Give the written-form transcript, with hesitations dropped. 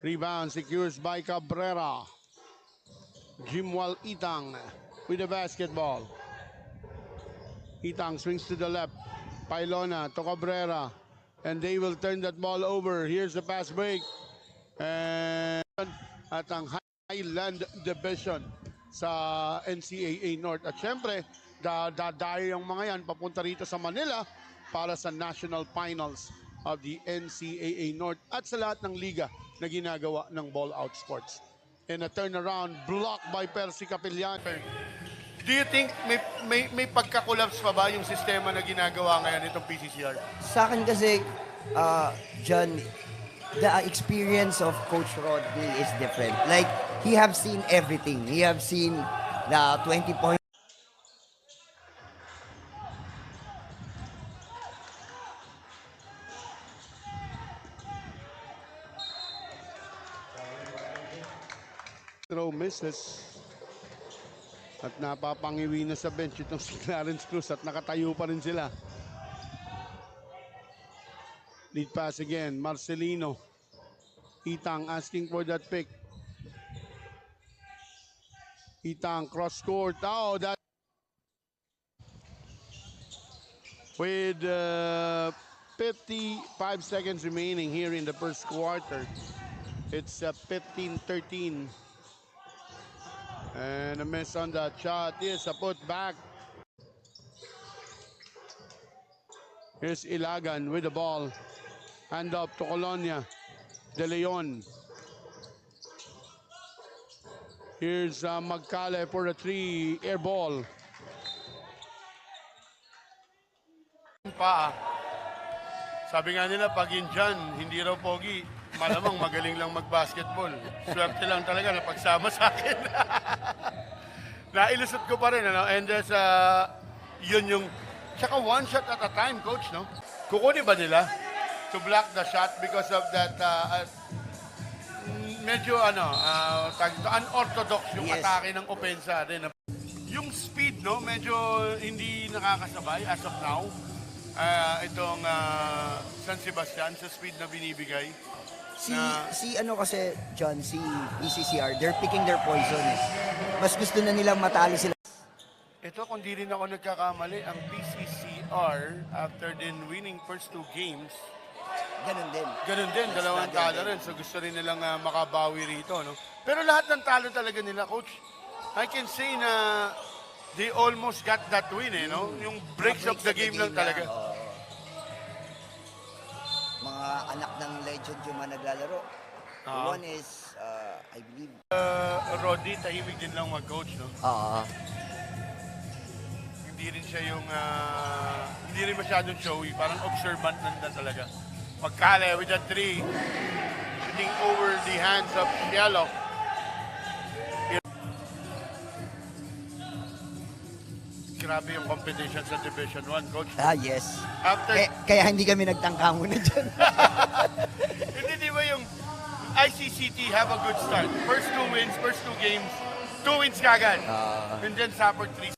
Rebound secures by Cabrera. Jimwal Itang with the basketball. Itang swings to the left. Pailona to Cabrera. And they will turn that ball over. Here's the pass break. And at ang Highland Division sa NCAA North. At syempre, dadayo yung mga yan papunta rito sa Manila para sa National Finals of the NCAA North at sa lahat ng liga na ginagawa ng Ball Out Sports. And a turnaround blocked by Percy Capillan. Do you think may pagka-collapse pa ba yung sistema na ginagawa ngayon itong PCCR? Sa akin kasi, John, the experience of Coach Rodney is different. Like, he have seen everything. He have seen the 20 points. Throw misses. At napapangiwi na sa bench itong si Clarence Cruz at nakatayo pa rin sila. Lead pass again, Marcelino. Itang asking for that pick. Itang cross court. Oh, that with 55 seconds remaining here in the first quarter. It's 15-13. And a miss on that shot. Here's a putback. Here's Ilagan with the ball. Hand up to Colonia. De Leon. Here's Magcale for a 3. Air ball. Sabi nga nila, pag yun dyan, hindi raw pogi. Malamang magaling lang mag-basketball. Swerte lang talaga na pagsama sa akin. Nailusot ko pa rin, ano? And yun yung, tsaka one shot at a time, coach, no? Kukunin ba nila to block the shot because of that, medyo, unorthodox yung Yes. atake ng opensa rin. Yung speed, no? Medyo hindi nakakasabay as of now. Itong San Sebastian sa speed na binibigay. Si ano kasi, John, si PCCR, they're picking their poison. Mas gusto na nilang matalo sila. Ito, kung di rin ako nagkakamali, ang PCCR, after din winning first 2 games, Ganun din. ganun din, dalawang talo rin. So gusto rin nilang makabawi rito. No? Pero lahat ng talo talaga nila, coach. I can say na they almost got that win, eh, no? Yung breaks of the game lang talaga. Mga anak ng legend yung mga naglalaro. The one is, I believe, Roddy, tahimik din lang mag-coach, no? Hindi rin siya yung, hindi rin masyadong showy. Parang observant lang talaga. Magkale with a 3. Shooting over the hands of Fialo. Grabe yung competition sa Division 1, coach. yes. After, Kaya hindi kami nagtangka muna dyan. hindi di ba yung ICCT have a good start? First 2 wins, first 2 games, 2 wins kagad. And then Sapper 3.